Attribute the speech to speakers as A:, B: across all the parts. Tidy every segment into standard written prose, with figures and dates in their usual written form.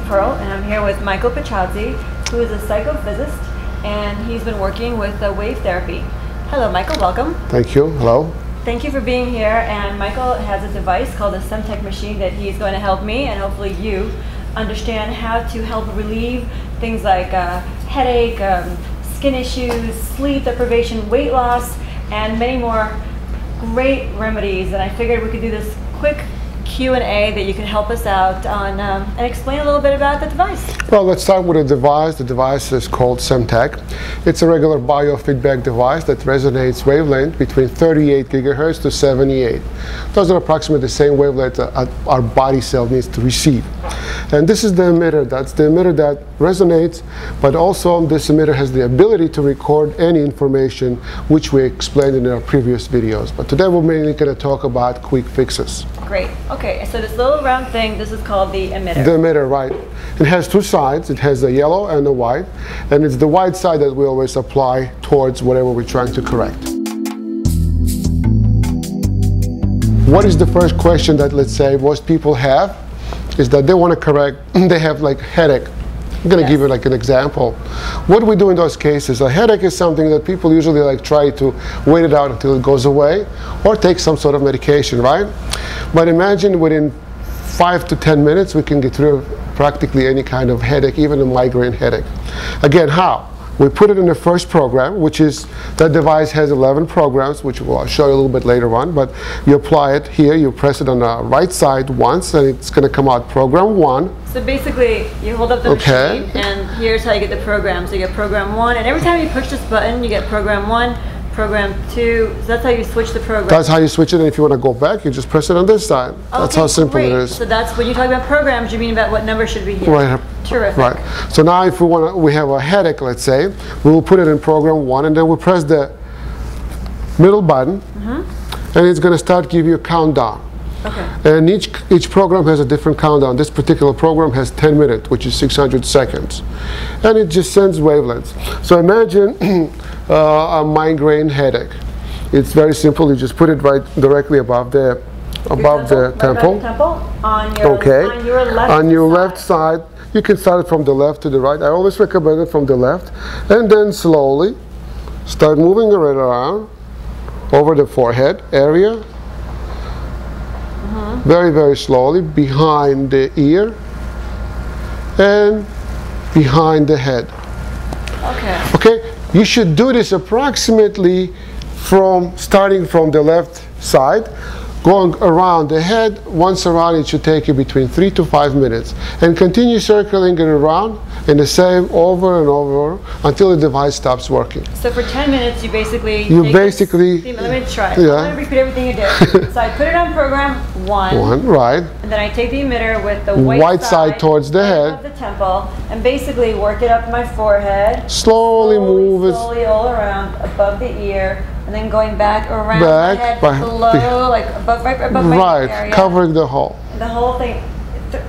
A: Pearl, and I'm here with Michael Pachadze, who is a psychophysicist, and he's been working with wave therapy. Hello, Michael. Welcome.
B: Thank you. Hello.
A: Thank you for being here. And Michael has a device called a Cem-Tech machine that he's going to help me and hopefully you understand how to help relieve things like headache, skin issues, sleep deprivation, weight loss, and many more great remedies. And I figured we could do this quick Q&A that you can help us out on and explain a little bit about the device.
B: Well, let's start with a device. The device is called Cem-Tech. It's a regular biofeedback device that resonates wavelength between 38 gigahertz to 78. Those are approximately the same wavelength that our body cell needs to receive. And this is the emitter. That's the emitter that resonates, but also this emitter has the ability to record any information, which we explained in our previous videos. But today we're mainly going to talk about quick fixes.
A: Great. Okay, so this little round thing, this is called the emitter.
B: The emitter, right. It has two sides. It has the yellow and the white. And it's the white side that we always apply towards whatever we're trying to correct. What is the first question that, let's say, most people have? Is that they want to correct, they have like headache. I'm going to give you like an example. What do we do in those cases? A headache is something that people usually like try to wait it out until it goes away or take some sort of medication, right? But imagine within 5 to 10 minutes we can get rid of practically any kind of headache, even a migraine headache. Again, how? We put it in the first program, which is, that device has 11 programs, which I'll show you a little bit later on, but you apply it here, you press it on the right side once, and it's going to come out program 1.
A: So basically, you hold up the machine, and here's how you get the program. So you get program 1, and every time you push this button, you get program 1, program 2, so that's how you switch the program.
B: That's how you switch it, and if you want to go back, you just press it on this side. That's how simple it is.
A: So that's, when you talk about programs, you mean about what number should be here.
B: Right.
A: Terrific.
B: Right. So now if we have a headache, let's say, we will put it in program 1, and then we'll press the middle button, and it's going to start give you a countdown. Okay. And each program has a different countdown. This particular program has 10 minutes, which is 600 seconds. And it just sends wavelengths. So imagine a migraine headache. It's very simple. You just put it right directly above the temple.
A: On your left
B: on your left side. You can start it from the left to the right. I always recommend it from the left. And then slowly start moving it around over the forehead area. Very, very slowly behind the ear and behind the head.
A: Okay.
B: Okay. You should do this approximately starting from the left side, going around the head. Once around, it should take you between 3 to 5 minutes, and continue circling it around in the same over and over until the device stops working.
A: So for 10 minutes, you basically let me try.
B: Yeah.
A: I'm going to repeat everything you did. So I put it on program 1.
B: Right.
A: And then I take the emitter with the
B: white side towards the head,
A: above the temple, and basically work it up my forehead.
B: Slowly move it.
A: Slowly all around above the ear. And then going back around the head, below, like right above my area.
B: Covering the whole.
A: The whole thing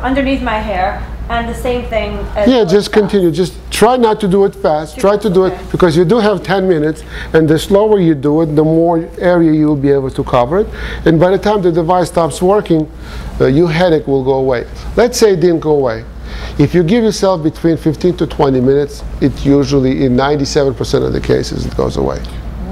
A: underneath my hair, and the same thing as
B: yeah, just continue. Just try not to do it fast. Try to do it, because you do have 10 minutes, and the slower you do it, the more area you'll be able to cover it. And by the time the device stops working, your headache will go away. Let's say it didn't go away. If you give yourself between 15 to 20 minutes, it usually, in 97% of the cases, it goes away.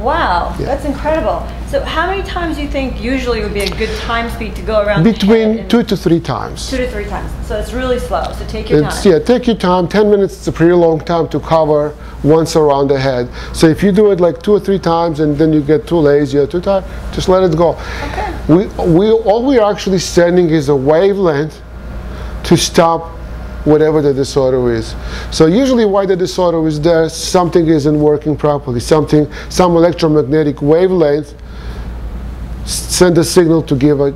A: Wow, that's incredible. So how many times do you think usually would be a good time speed to go around
B: Between
A: the head?
B: 2 to 3 times.
A: 2 to 3 times. So it's really slow, so take your time.
B: Yeah, take your time. 10 minutes is a pretty long time to cover once around the head. So if you do it like 2 or 3 times and then you get too lazy or too tired, just let it go. Okay. All we're actually sending is a wavelength to stop whatever the disorder is. So usually why the disorder is there, something isn't working properly. Some electromagnetic wavelength send a signal to give a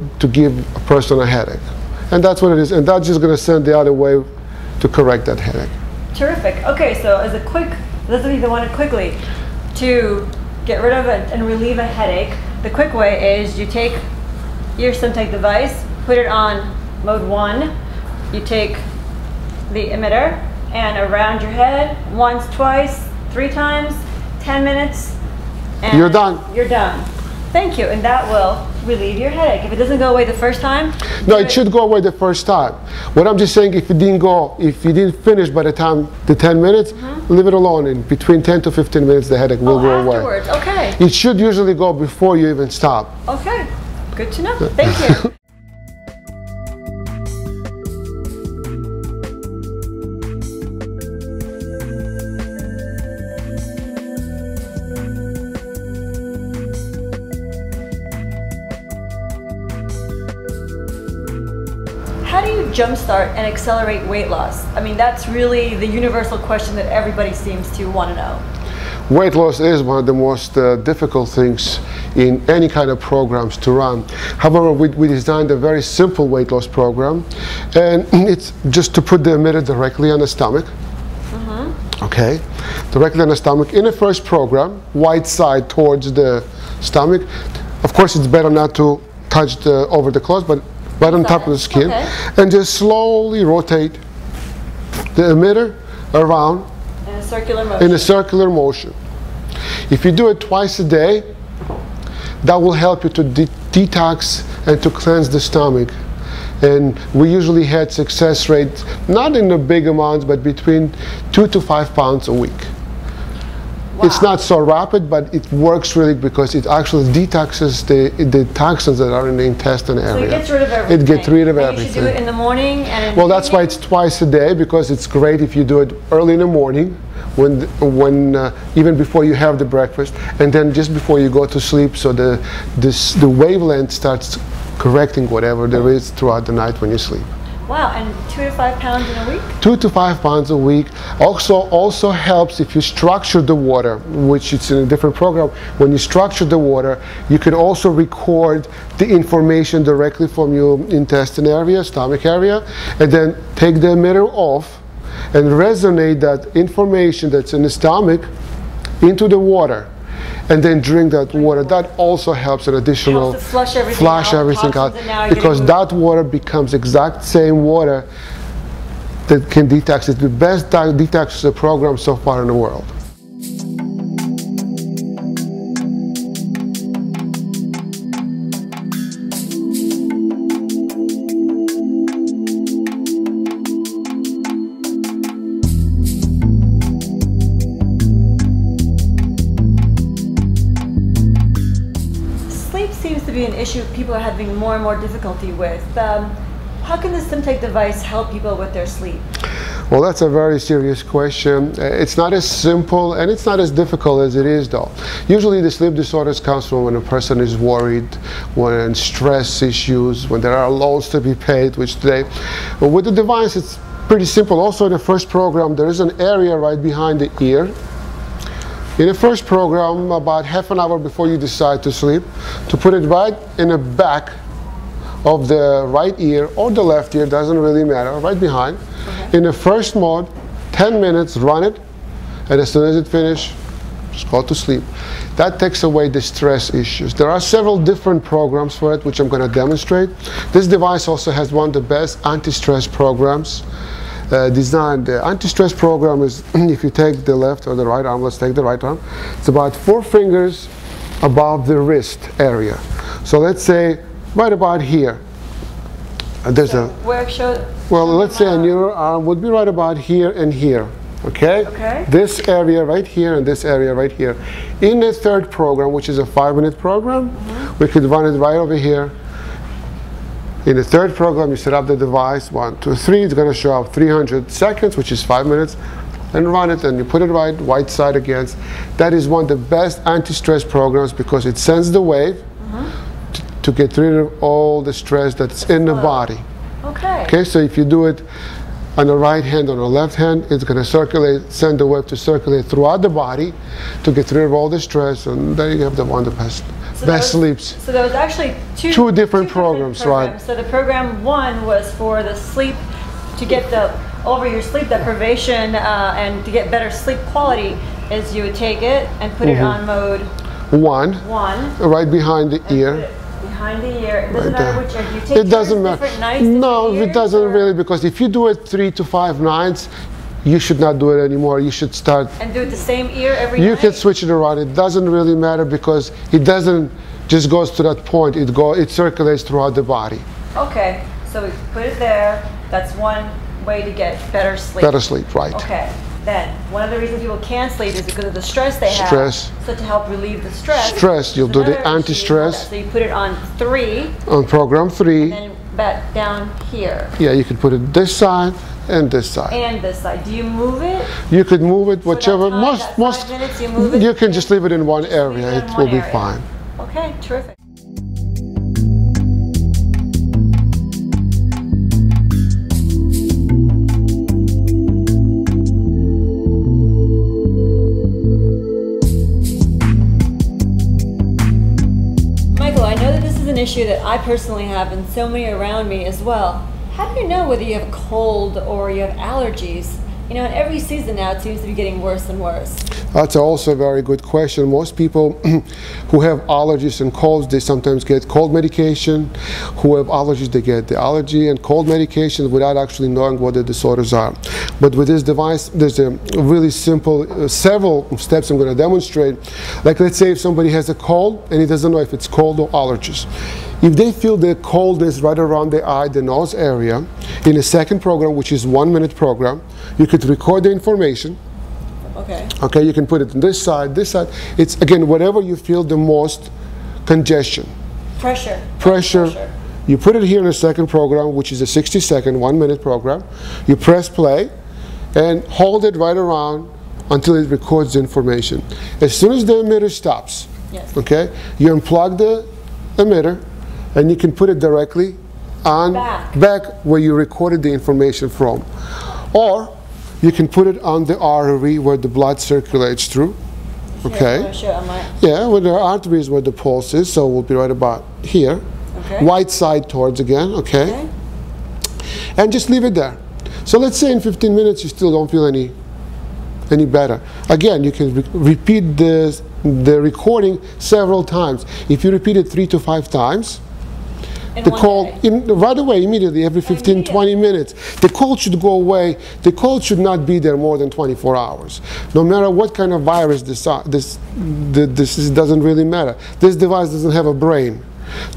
B: person a headache. And that's what it is. And that's just going to send the other wave to correct that headache.
A: Terrific. Okay, so as a quick, those of you that want it quickly, to get rid of and relieve a headache, the quick way is you take your Cem-Tech device, put it on mode 1, you take the emitter and around your head once, twice, 3 times, 10 minutes, and
B: you're done.
A: You're done. Thank you, and that will relieve your headache. If it doesn't go away the first time,
B: no, it should go away the first time. What I'm just saying, if you didn't finish by the time the 10 minutes, leave it alone. In between 10 to 15 minutes, the headache will go away.
A: Afterwards, okay.
B: It should usually go before you even stop.
A: Okay, good to know. Thank you. How do you jumpstart and accelerate weight loss? I mean, that's really the universal question that everybody seems to want to know.
B: Weight loss is one of the most difficult things in any kind of programs to run. However, we designed a very simple weight loss program, and it's just to put the emitter directly on the stomach. Okay, directly on the stomach. In the first program, right side towards the stomach. Of course, it's better not to touch over the clothes, but right on top of the skin, and just slowly rotate the emitter around
A: in a circular motion.
B: In a circular motion. If you do it twice a day, that will help you to detox and to cleanse the stomach. And we usually had success rates, not in the big amounts, but between 2 to 5 pounds a week. Wow. It's not so rapid, but it works really because it actually detoxes the toxins that are in the intestine area.
A: So it gets rid of everything.
B: It gets rid of everything.
A: You should do it in the morning and in
B: well, that's why it's twice a day, because it's great if you do it early in the morning, when even before you have the breakfast, and then just before you go to sleep, so the wavelength starts correcting whatever there is throughout the night when you sleep.
A: Wow, and 2 to 5 pounds in a week?
B: 2 to 5 pounds a week. Also helps if you structure the water, which it's in a different program. When you structure the water, you can also record the information directly from your intestine area, stomach area, and then take the emitter off and resonate that information that's in the stomach into the water. And then drink that water. That also helps an additional
A: flush everything out,
B: because that water becomes exact same water that can detox. It's the best detox program so far in the world.
A: Seems to be an issue people are having more and more difficulty with. How can the Cem-Tech device help people with their sleep?
B: Well, that's a very serious question. It's not as simple and it's not as difficult as it is, though. Usually the sleep disorders comes from when a person is worried, when stress issues, when there are loans to be paid, which today. But with the device, it's pretty simple. Also in the first program, there is an area right behind the ear. In the first program, about half an hour before you decide to sleep, to put it right in the back of the right ear or the left ear, doesn't really matter, right behind. Okay. In the first mode, 10 minutes, run it, and as soon as it finishes, just go to sleep. That takes away the stress issues. There are several different programs for it, which I'm going to demonstrate. This device also has one of the best anti-stress programs designed. The anti-stress program is, if you take the left or the right arm, let's take the right arm, it's about 4 fingers above the wrist area. So let's say right about here. There's well, let's say on your arm would be right about here and here. Okay?
A: Okay.
B: This area right here and this area right here. In the third program, which is a 5-minute program, we could run it right over here. In the third program, you set up the device, 1, 2, 3, it's going to show up 300 seconds, which is 5 minutes, and run it, and you put it right side against. That is one of the best anti-stress programs because it sends the wave to get rid of all the stress that's in the body.
A: Okay.
B: Okay, so if you do it on the right hand, on the left hand, it's going to circulate, send the wave to circulate throughout the body to get rid of all the stress, and there you have the one of the best sleeps.
A: So there was actually two
B: different programs, right?
A: So the program 1 was for the sleep, to get over your sleep deprivation and to get better sleep quality, is you would take it and put it on mode
B: 1, right behind the ear.
A: Behind the ear. It doesn't matter which ear. Do you take
B: it doesn't matter.
A: Different nights,
B: no,
A: different
B: it doesn't really, because if you do it 3 to 5 nights, you should not do it anymore. You should start.
A: And do it the same ear every night?
B: You can switch it around. It doesn't really matter because it doesn't just goes to that point. It circulates throughout the body.
A: Okay, so we put it there. That's one way to get better sleep.
B: Better sleep, right.
A: Okay. Then, one of the reasons people can't sleep is because of the stress they have.
B: Stress.
A: So to help relieve the stress.
B: You'll do the anti-stress.
A: So you put it on 3.
B: On program 3.
A: And then back down here.
B: Yeah, you can put it this side and this side.
A: And this side. Do you move it?
B: You could move it whichever.
A: That 5 minutes you move it?
B: You can just leave it in one area. It will be fine.
A: Okay, terrific. An issue that I personally have and so many around me as well. How do you know whether you have a cold or you have allergies? You know, in every season now it seems to be getting worse and worse.
B: That's also a very good question. Most people who have allergies and colds, they sometimes get cold medication. Who have allergies, they get the allergy and cold medication without actually knowing what the disorders are. But with this device, there's a really simple, several steps I'm going to demonstrate. Like, let's say if somebody has a cold and he doesn't know if it's cold or allergies. If they feel the coldness right around the eye, the nose area, in a second program, which is 1 minute program, you could record the information.
A: Okay.
B: Okay, you can put it on this side, this side. It's, again, whatever you feel the most congestion. Pressure. You put it here in a second program, which is a 60-second, 1 minute program. You press play and hold it right around until it records the information. As soon as the emitter stops,
A: yes.
B: Okay, you unplug the emitter and you can put it directly on back where you recorded the information from. Or you can put it on the artery where the blood circulates through. Okay. Yeah, where the artery is where the pulse is, so we'll be right about here.
A: Okay.
B: Right side towards again, okay? And just leave it there. So let's say in 15 minutes you still don't feel any better. Again, you can repeat the recording several times. If you repeat it 3 to 5 times, the cold, right away, immediately, every 15, 20 minutes, the cold should go away. The cold should not be there more than 24 hours. No matter what kind of virus this is, doesn't really matter. This device doesn't have a brain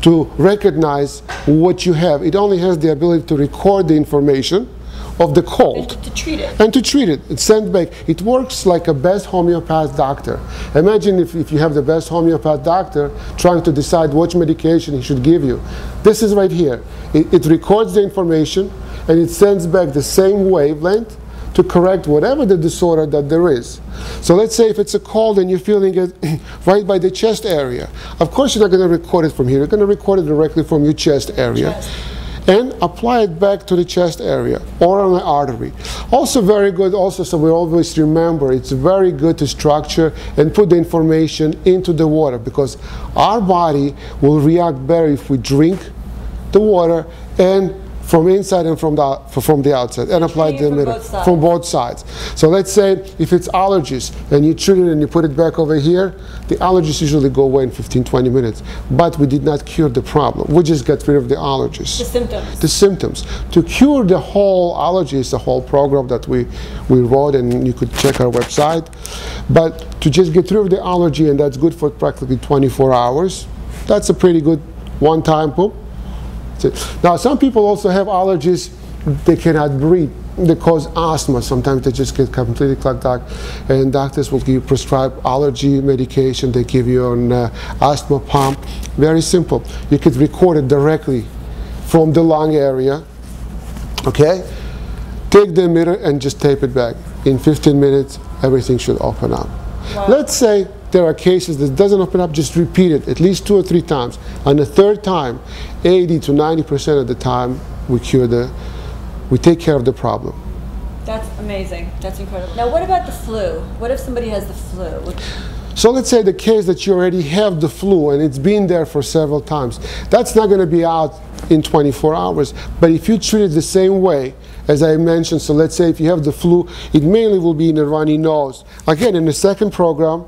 B: to recognize what you have. It only has the ability to record the information of the cold.
A: And to treat it.
B: And to treat it. It's sent back. It works like a best homeopath doctor. Imagine if you have the best homeopath doctor trying to decide which medication he should give you. This is right here. It records the information and it sends back the same wavelength to correct whatever the disorder that there is. So let's say if it's a cold and you're feeling it right by the chest area. Of course you're not going to record it from here. You're going to record it directly from your chest area. And apply it back to the chest area or on the artery. Also very good, so we always remember, it's very good to structure and put the information into the water, because our body will react better if we drink the water and from inside and from the outside, and apply the emitter from both sides. So let's say if it's allergies and you treat it and you put it back over here, the allergies usually go away in 15-20 minutes. But we did not cure the problem. We just got rid of the allergies.
A: The symptoms.
B: The symptoms. To cure the whole allergies, the whole program that we wrote, and you could check our website. But to just get rid of the allergy, and that's good for practically 24 hours, that's a pretty good one-time poop. Now, some people also have allergies. They cannot breathe. They cause asthma. Sometimes they just get completely clogged up, and doctors will give you prescribed allergy medication. They give you an asthma pump. Very simple. You could record it directly from the lung area. Okay? Take the emitter and just tape it back. In 15 minutes, everything should open up. Wow. Let's say there are cases that doesn't open up, just repeat it at least 2 or 3 times. On the third time, 80 to 90% of the time, we take care of the problem.
A: That's amazing. That's incredible. Now, what about the flu? What if somebody has the flu?
B: So let's say the case that you already have the flu and it's been there for several times. That's not going to be out in 24 hours. But if you treat it the same way, as I mentioned, so let's say if you have the flu, it mainly will be in a runny nose. Again, in the second program,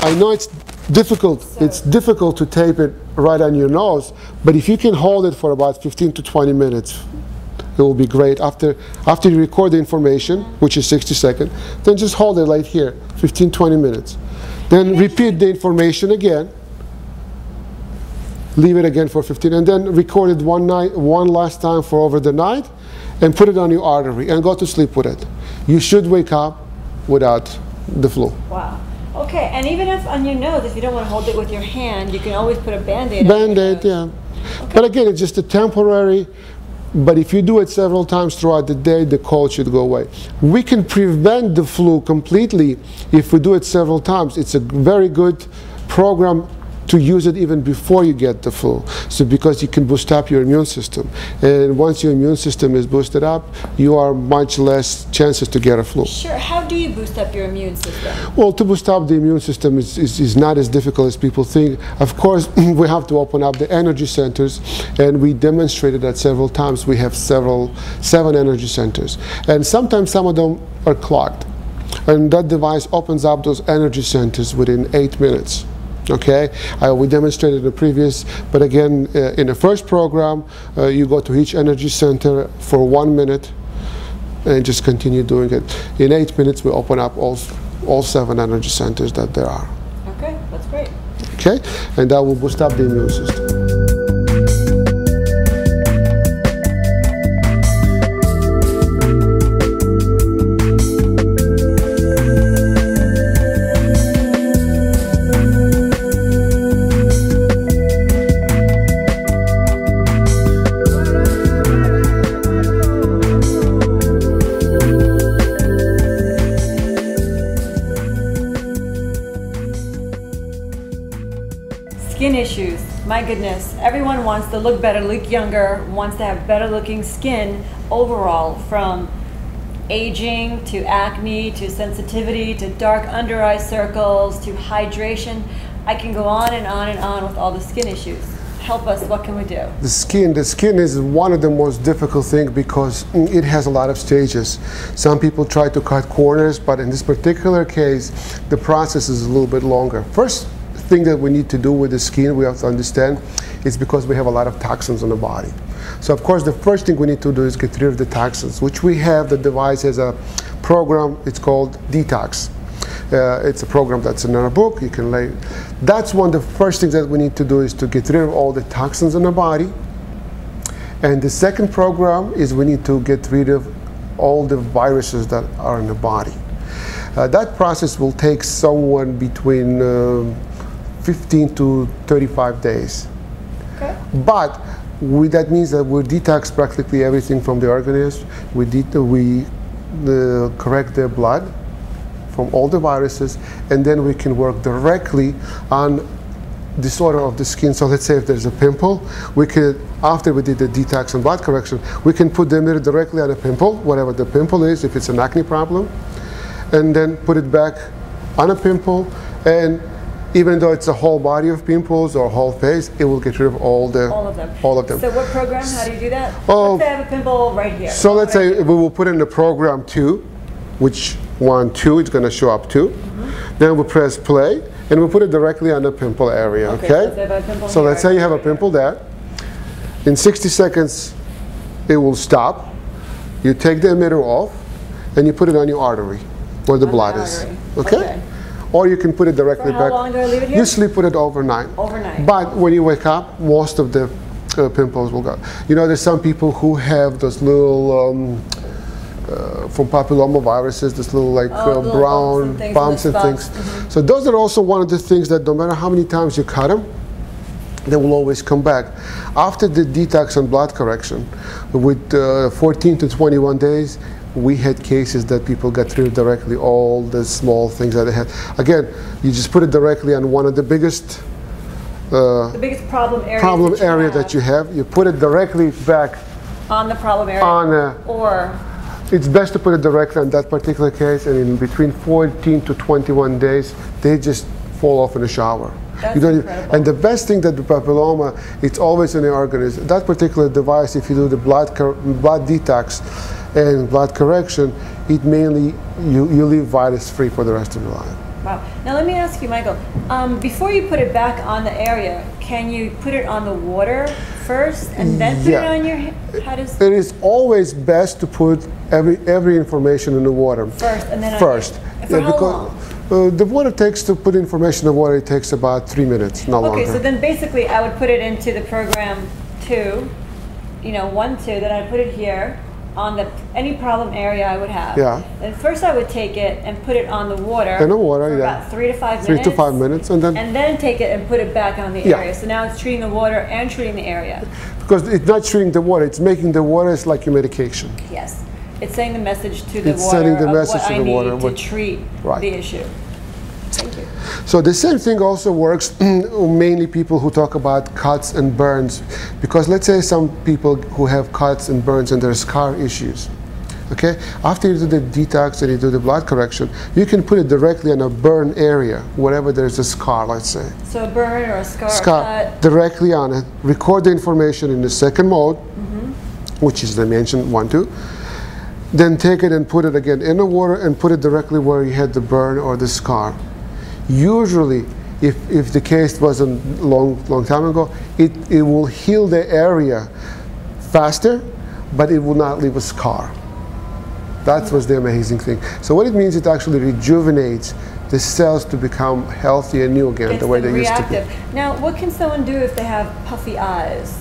B: I know it's difficult. It's difficult to tape it right on your nose, but if you can hold it for about 15 to 20 minutes, it will be great. After you record the information, which is 60 seconds, then just hold it right here, 15, 20 minutes. Then repeat the information again, leave it again for 15, and then record it one last time for over the night, and put it on your artery and go to sleep with it. You should wake up without the flu.
A: Wow. Okay, and even if on your nose, if you don't want to hold it with your hand, you can always put a Band-Aid on your nose.
B: Yeah. Okay. But again, it's just a temporary, but if you do it several times throughout the day, the cold should go away. We can prevent the flu completely if we do it several times. It's a very good program to use it even before you get the flu. So because you can boost up your immune system. And once your immune system is boosted up, you are much less chances to get a flu.
A: Sure. How do you boost up your immune system?
B: Well, to boost up the immune system is not as difficult as people think. Of course, we have to open up the energy centers, and we demonstrated that several times. We have 7 energy centers. And sometimes some of them are clogged. And that device opens up those energy centers within 8 minutes. Okay, we demonstrated in the previous, but again, in the first program, you go to each energy center for 1 minute and just continue doing it. In 8 minutes, we open up all 7 energy centers that there are.
A: Okay, that's great.
B: Okay, and that will boost up the immune system.
A: Skin issues. My goodness, everyone wants to look better, look younger, wants to have better looking skin overall, from aging to acne to sensitivity to dark under eye circles to hydration. I can go on and on and on with all the skin issues. Help us, what can we do?
B: The skin is one of the most difficult things because it has a lot of stages. Some people try to cut corners, but in this particular case, the process is a little bit longer. First thing that we need to do with the skin, we have to understand, is because we have a lot of toxins on the body. So of course the first thing we need to do is get rid of the toxins, which we have. The device has a program, it's called Detox. It's a program that's in our book. You can lay. That's one of the first things that we need to do, is to get rid of all the toxins in the body. And the second program is we need to get rid of all the viruses that are in the body. That process will take somewhere between 15 to 35 days.
A: Okay.
B: But that means that we detox practically everything from the organism. We correct the blood from all the viruses, and then we can work directly on disorder of the skin. So let's say if there's a pimple, we could, after we did the detox and blood correction, we can put the mirror directly on a pimple, whatever the pimple is, if it's an acne problem, and then put it back on a pimple, and even though it's a whole body of pimples or whole face, it will get rid of all of them. All of them.
A: So what program, how do you do that?
B: Oh,
A: let's say I have a pimple right here.
B: So let's say we will put in the program 2, which 1, 2, it's going to show up 2. Then we'll press play, and we'll put it directly on the pimple area, okay? So let's say you have a pimple there. In 60 seconds, it will stop. You take the emitter off, and you put it on your artery, where the blood is, okay? Or you can put it directly back.
A: How long do I leave it here?
B: You sleep with it overnight.
A: Overnight.
B: But when you wake up, most of the pimples will go. You know, there's some people who have those little, from papillomaviruses, this little like brown bumps and things. So those are also one of the things that no matter how many times you cut them, they will always come back. After the detox and blood correction, with 14 to 21 days, we had cases that people got rid of directly all the small things that they had. Again, you just put it directly on one of the biggest
A: problem area
B: that you have. You put it directly back
A: on the problem area.
B: Or it's best to put it directly on that particular case, and in between 14 to 21 days, they just fall off in the shower.
A: That's incredible.
B: And the best thing that the papilloma, it's always in the organism. That particular device, if you do the blood detox and blood correction, it mainly, you live virus-free for the rest of your life.
A: Wow. Now let me ask you, Michael, before you put it back on the area, can you put it on the water first and then put it on your head? How does...
B: It is always best to put every information in the water.
A: First, and then
B: first.
A: For how long?
B: The water takes, to put information in the water, it takes about 3 minutes, not longer.
A: Okay, so then basically I would put it into the program 2, 1, 2, then I'd put it here on any problem area I would have.
B: Yeah.
A: And first I would take it and put it on the water.
B: In the water,
A: for
B: yeah.
A: about 3 to 5 minutes.
B: 3 to 5 minutes, and then
A: take it and put it back on the
B: Yeah.
A: area. So now it's treating the water and treating the area.
B: because it's not treating the water, it's making the water is like your medication.
A: Yes. It's saying the message to the
B: It's
A: water
B: sending the
A: of
B: message
A: what
B: to
A: I
B: the
A: need
B: water,
A: to
B: what-
A: treat
B: Right.
A: the issue. Thank you.
B: So the same thing also works mainly people who talk about cuts and burns, because let's say some people who have cuts and burns and there's scar issues. Okay, after you do the detox and you do the blood correction, you can put it directly on a burn area, wherever there's a scar, let's say.
A: So a burn or a scar, cut.
B: Directly on it, record the information in the second mode, which is dimension 1, 2. Then take it and put it again in the water and put it directly where you had the burn or the scar. Usually, if the case wasn't long time ago, it will heal the area faster, but it will not leave a scar. That was the amazing thing. So what it means, it actually rejuvenates the cells to become healthy and new again,
A: Gets
B: the way
A: them
B: they used to be.
A: reactive. Now, what can someone do if they have puffy eyes?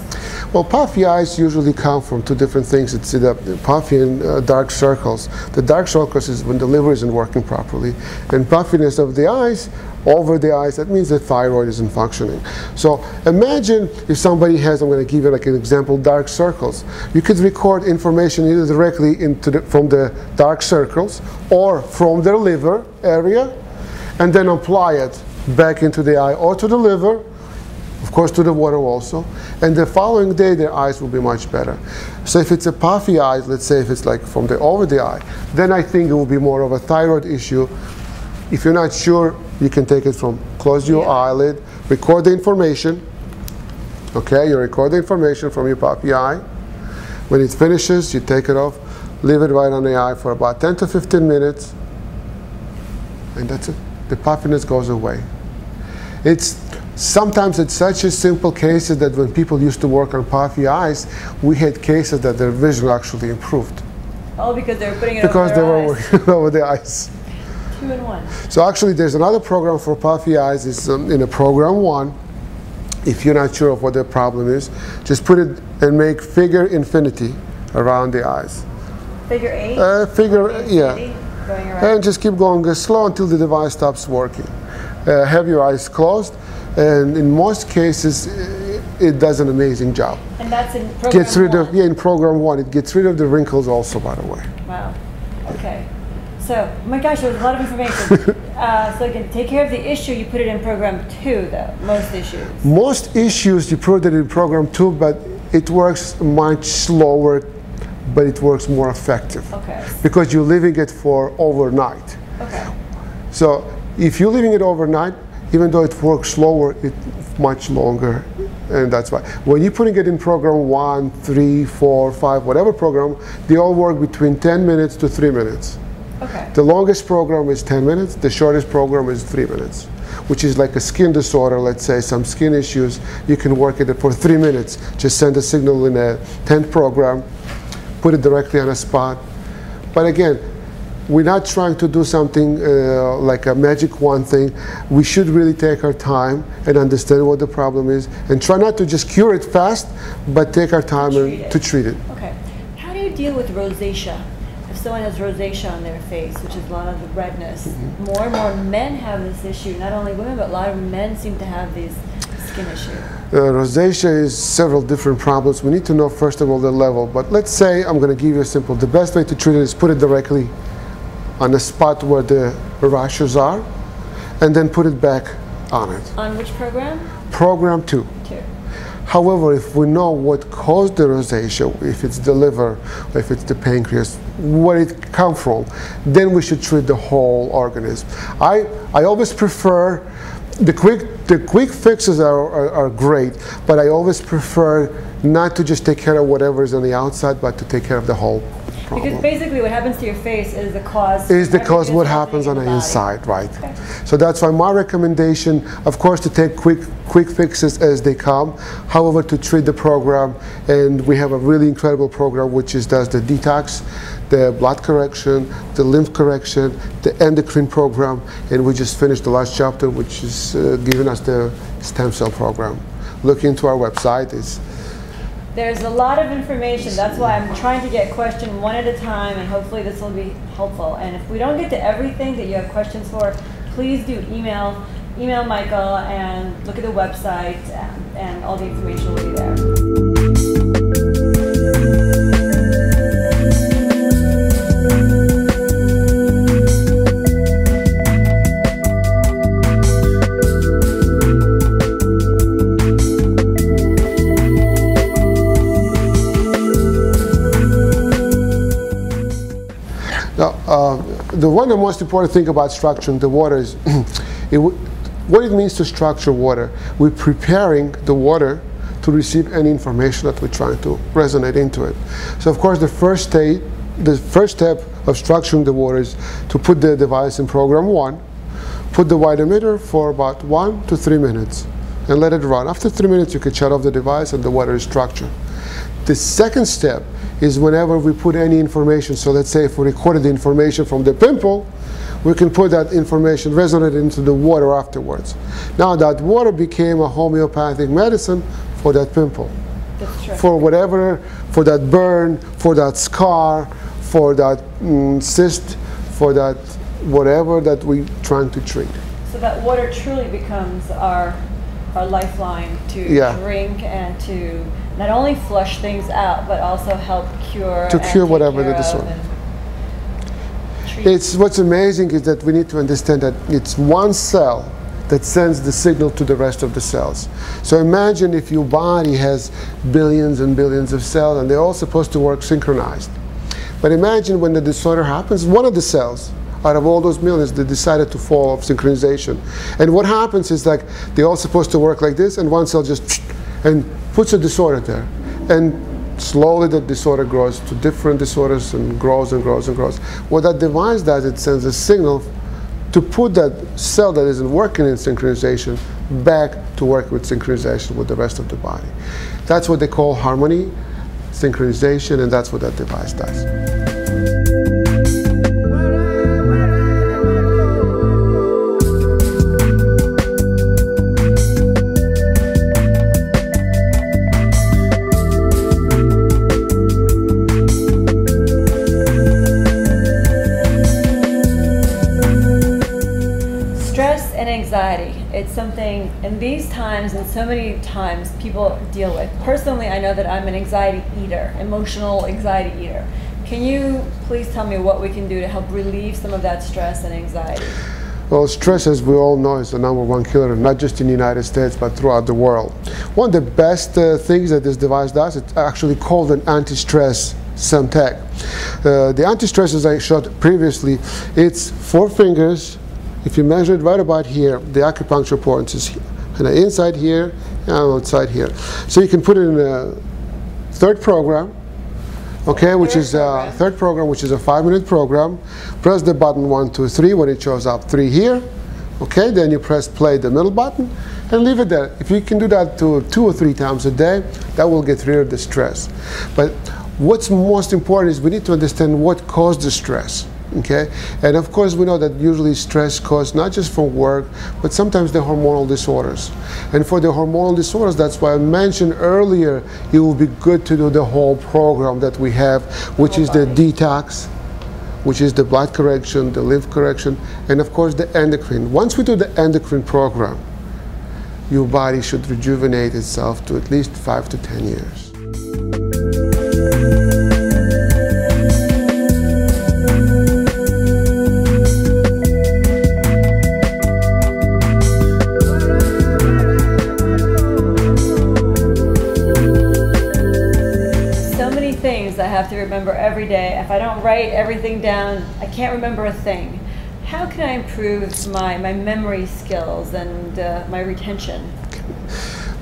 B: Well, puffy eyes usually come from 2 different things. It's the puffy and dark circles. The dark circles is when the liver isn't working properly, and puffiness of the eyes, over the eyes, that means the thyroid isn't functioning. So imagine if somebody has, I'm going to give you like an example, dark circles. You could record information either directly from the dark circles or from their liver area, and then apply it back into the eye or to the liver, of course to the water also, and the following day their eyes will be much better. So if it's a puffy eye, let's say if it's like from the over the eye, then I think it will be more of a thyroid issue. If you're not sure, you can take it from, close your eyelid, record the information. Okay, you record the information from your puffy eye. When it finishes, you take it off, leave it right on the eye for about 10 to 15 minutes, and that's it. The puffiness goes away. Sometimes it's such a simple case that when people used to work on puffy eyes, we had cases that their vision actually improved.
A: Oh, because they were putting it
B: Because
A: over
B: they
A: their
B: were
A: eyes.
B: working over the eyes.
A: 2 in 1.
B: So actually there's another program for puffy eyes. It's in a program 1. If you're not sure of what the problem is, just put it and make figure infinity around the eyes.
A: Figure 8?
B: Yeah.
A: Going around.
B: And just keep going slow until the device stops working. Have your eyes closed, and in most cases it does an amazing job.
A: And that's in program 1?
B: In program 1. It gets rid of the wrinkles also, by the way.
A: Wow. Okay. So, oh my gosh, there's a lot of information. So again, take care of the issue, you put it in program 2 though, most issues.
B: Most issues you put it in program 2, but it works much slower, but it works more effective.
A: Okay.
B: Because you're leaving it for overnight.
A: Okay.
B: So if you're leaving it overnight, even though it works slower, it's much longer, and that's why. When you're putting it in program 1, 3, 4, 5, whatever program, they all work between 10 minutes to 3 minutes.
A: Okay.
B: The longest program is 10 minutes, the shortest program is 3 minutes, which is like a skin disorder, let's say, some skin issues, you can work it for 3 minutes. Just send a signal in a 10th program, put it directly on a spot. But again, we're not trying to do something like a magic wand thing. We should really take our time and understand what the problem is, and try not to just cure it fast, but take our time to treat it.
A: Okay. How do you deal with rosacea? If someone has rosacea on their face, which is a lot of the redness, more and more men have this issue, not only women, but a lot of men seem to have these skin issues.
B: Rosacea is several different problems. We need to know first of all the level, but let's say, I'm going to give you a simple, the best way to treat it is put it directly on the spot where the rashes are, and then put it back on it.
A: On which program?
B: Program 2.
A: 2.
B: However, if we know what caused the rosacea, if it's the liver, or if it's the pancreas, where it come from, then we should treat the whole organism. I always prefer, the quick fixes are great, but I always prefer not to just take care of whatever is on the outside, but to take care of the whole problem. Because
A: basically what happens to your face is the cause.
B: Is the cause what happens on the inside, right? Okay. So that's why my recommendation, of course, to take quick fixes as they come. However, to treat the program, and we have a really incredible program which does the detox, the blood correction, the lymph correction, the endocrine program, and we just finished the last chapter, which is giving us the stem cell program. Look into our website.
A: There's a lot of information. That's why I'm trying to get questions one at a time, and hopefully this will be helpful. And if we don't get to everything that you have questions for, please do email Michael and look at the website, and all the information will be there.
B: The most important thing about structuring the water is what it means to structure water. We're preparing the water to receive any information that we're trying to resonate into it. So of course the first step of structuring the water is to put the device in program 1, put the white emitter for about 1 to 3 minutes and let it run. After 3 minutes you can shut off the device and the water is structured. The second step is whenever we put any information, so let's say if we recorded the information from the pimple, we can put that information, resonate into the water afterwards. Now that water became a homeopathic medicine for that pimple. For whatever, for that burn, for that scar, for that cyst, for that whatever that we're trying to treat.
A: So that water truly becomes our lifeline to drink and to not only flush things out, but also help cure.
B: To cure whatever the disorder. It's what's amazing is that we need to understand that it's one cell that sends the signal to the rest of the cells. So imagine if your body has billions and billions of cells, and they're all supposed to work synchronized. But imagine when the disorder happens, one of the cells out of all those millions, they decided to fall off synchronization. And what happens is like they're all supposed to work like this, and one cell just and puts a disorder there. And slowly that disorder grows to different disorders and grows and grows and grows. What that device does, it sends a signal to put that cell that isn't working in synchronization back to work with synchronization with the rest of the body. That's what they call harmony, synchronization, and that's what that device does.
A: Anxiety. It's something in these times and so many times people deal with. Personally, I know that I'm an anxiety eater, emotional anxiety eater. Can you please tell me what we can do to help relieve some of that stress and anxiety?
B: Well, stress, as we all know, is the #1 killer, not just in the United States, but throughout the world. One of the best things that this device does, it's actually called an anti-stress Cem-Tech. The anti-stress, as I showed previously, it's 4 fingers. If you measure it right about here, the acupuncture point is inside here and outside here. So you can put it in a third program, okay, which is a third program, which is a 5-minute program. Press the button 1, 2, 3 when it shows up 3 here. Okay, then you press play the middle button and leave it there. If you can do that 2 or 3 times a day, that will get rid of the stress. But what's most important is we need to understand what caused the stress. Okay, and of course we know that usually stress caused not just from work, but sometimes the hormonal disorders. And for the hormonal disorders, that's why I mentioned earlier, it will be good to do the whole program that we have, which is the detox, which is the blood correction, the lymph correction, and of course the endocrine. Once we do the endocrine program, your body should rejuvenate itself to at least 5 to 10 years.
A: I have to remember every day. If I don't write everything down, I can't remember a thing. How can I improve my memory skills and my retention?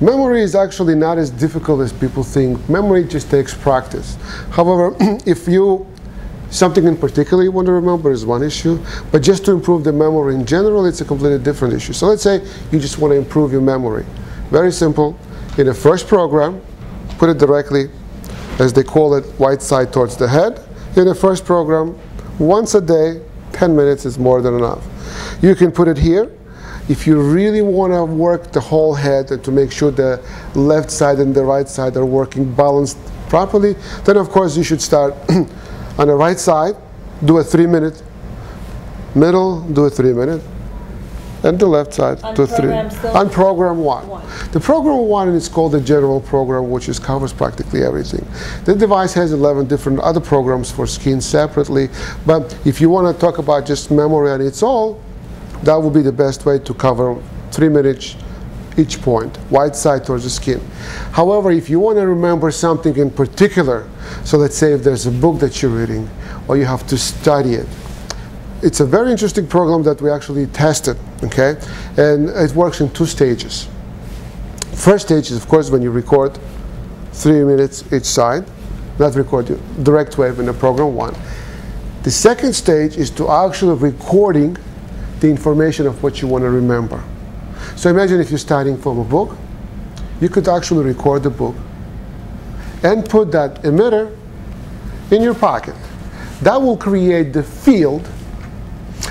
B: Memory is actually not as difficult as people think. Memory just takes practice. However, if you something in particular you want to remember is one issue, but just to improve the memory in general, it's a completely different issue. So let's say you just want to improve your memory. Very simple. In the first program, put it directly, as they call it, right side towards the head. In the first program, once a day, 10 minutes is more than enough. You can put it here. If you really want to work the whole head and to make sure the left side and the right side are working balanced properly, then of course you should start on the right side, do a 3-minute, middle, do a 3-minute, and the left side, do 3. On program 1. The program 1 is called the general program, which covers practically everything. The device has 11 different other programs for skin separately, but if you want to talk about just memory on its own, that would be the best way to cover 3 minutes each point, right side towards the skin. However, if you want to remember something in particular, so let's say if there's a book that you're reading, or you have to study it, it's a very interesting program that we actually tested, okay? And it works in 2 stages. First stage is, of course, when you record 3 minutes each side, not record you, direct wave in the program 1. The second stage is to actually recording the information of what you want to remember. So imagine if you're studying from a book, you could actually record the book and put that emitter in your pocket. That will create the field.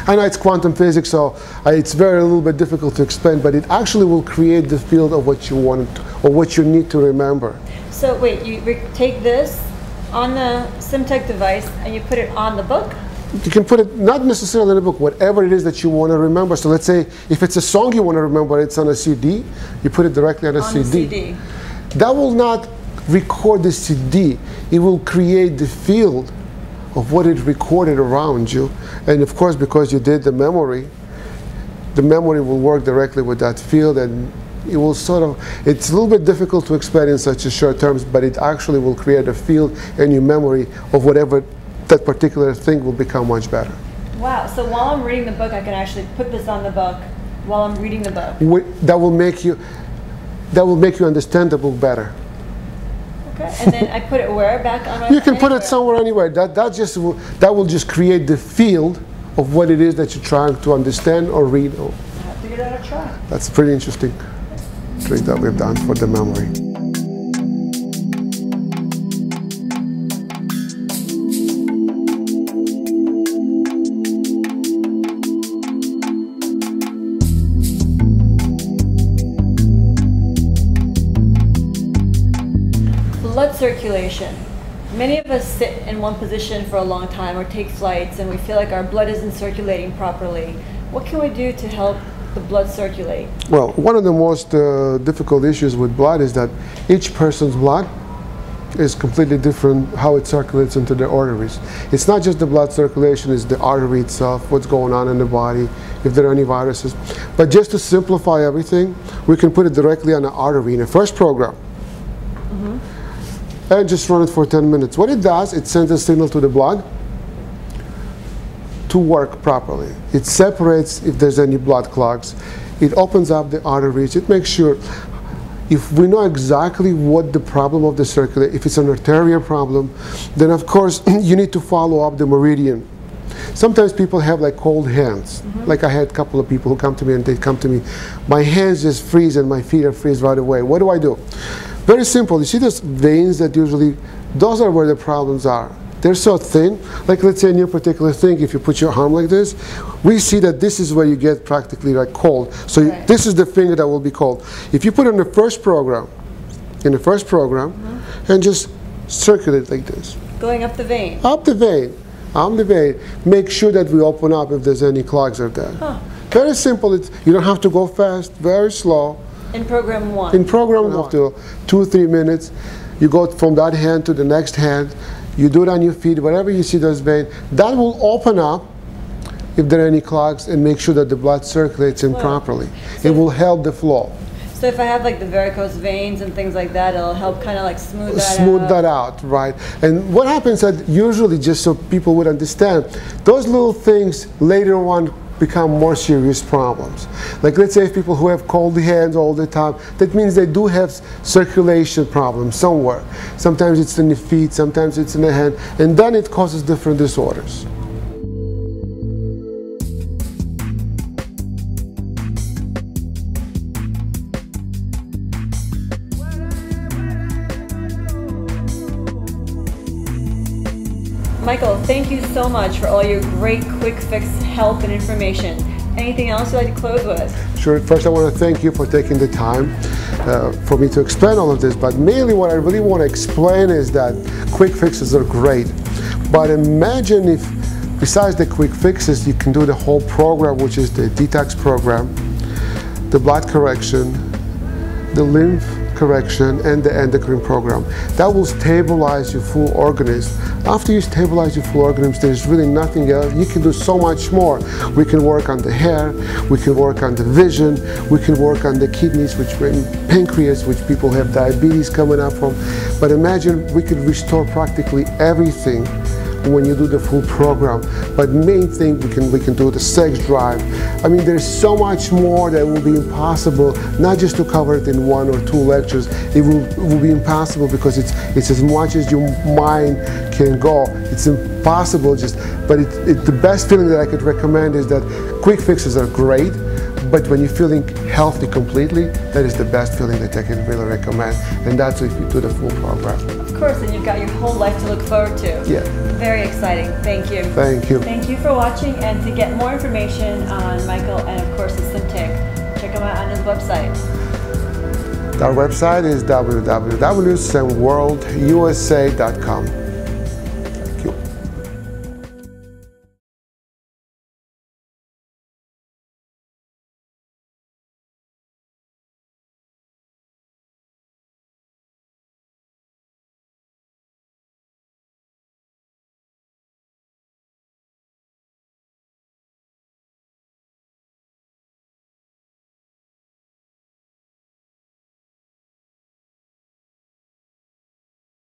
B: I know it's quantum physics, so it's a little bit difficult to explain, but it actually will create the field of what you want or what you need to remember.
A: So wait, you take this on the Cem-Tech device and you put it on the book?
B: You can put it not necessarily in a book, whatever it is that you want to remember. So let's say if it's a song you want to remember, it's on a CD, you put it directly on a CD. That will not record the CD. It will create the field of what it recorded around you. And of course, because you did the memory will work directly with that field, and it will it's a little bit difficult to explain in such a short terms, but it actually will create a field in your memory of whatever that particular thing will become much better.
A: Wow, so while I'm reading the book, I can actually put this on the book while I'm reading the book.
B: That will make you understand the book better.
A: Okay, and then I put it where? Back on my
B: You can put it somewhere anywhere. That will just create the field of what it is that you're trying to understand or read.
A: I'll have to give that a try.
B: That's a pretty interesting trick that we've done for the memory.
A: Blood circulation. Many of us sit in one position for a long time or take flights and we feel like our blood isn't circulating properly. What can we do to help the blood circulate? Well,
B: one of the most difficult issues with blood is that each person's blood is completely different how it circulates into the arteries. It's not just the blood circulation, it's the artery itself, what's going on in the body, if there are any viruses. But just to simplify everything, we can put it directly on the artery in the first program. And just run it for 10 minutes. What it does, it sends a signal to the blood to work properly. It separates if there's any blood clogs. It opens up the arteries. It makes sure, if we know exactly what the problem of the circulation, if it's an arterial problem, then of course you need to follow up the meridian. Sometimes people have like cold hands. Like I had a couple of people who come to me and they come to me, my hands just freeze and my feet are freeze right away. What do? Very simple. You see those veins that usually, those are where the problems are. They're so thin. Like let's say in your particular thing, if you put your arm like this, we see that this is where you get practically like cold. So this is the finger that will be cold. If you put it in the first program, and just circulate like this.
A: Going up the vein?
B: Up the vein. Up the vein. Make sure that we open up if there's any clogs or that. Very simple. You don't have to go fast. Very slow.
A: In program 1?
B: In program 1, after 2-3 minutes, you go from that hand to the next hand, you do it on your feet, wherever you see those veins, that will open up if there are any clogs and make sure that the blood circulates in properly. So it will help the flow.
A: So if I have like the varicose veins and things like that, it'll help kind of like smooth that out?
B: Smooth that out, right. And what happens that usually, just so people would understand, those little things later on become more serious problems. Like let's say if people who have cold hands all the time, that means they do have circulation problems somewhere. Sometimes it's in the feet, sometimes it's in the hand, and then it causes different disorders.
A: Michael, thank you so much for all your great quick fix help and information. Anything else you'd like to close with?
B: Sure. First, I want to thank you for taking the time for me to explain all of this, but mainly what I really want to explain is that quick fixes are great. But imagine if, besides the quick fixes, you can do the whole program, which is the detox program, the blood correction, the lymph correction, and the endocrine program. That will stabilize your full organism. After you stabilize your full organism, there's really nothing else. You can do so much more. We can work on the hair, we can work on the vision, we can work on the kidneys, which pancreas, which people have diabetes coming up from. But imagine we could restore practically everything when you do the full program. But main thing, we can do the sex drive. I mean, there's so much more that will be impossible, not just to cover it in 1 or 2 lectures. It will be impossible because it's as much as your mind can go. It's impossible but the best feeling that I could recommend is that quick fixes are great, but when you're feeling healthy completely, that is the best feeling that I can really recommend. And that's if you do the full program.
A: Of course, and you've got your whole life to look forward to.
B: Yeah. Very
A: exciting. Thank you.
B: Thank you.
A: Thank you for watching, and to get more information on Michael and of course the Cem-Tech, check him out on his website.
B: Our website is www.cemworldusa.com.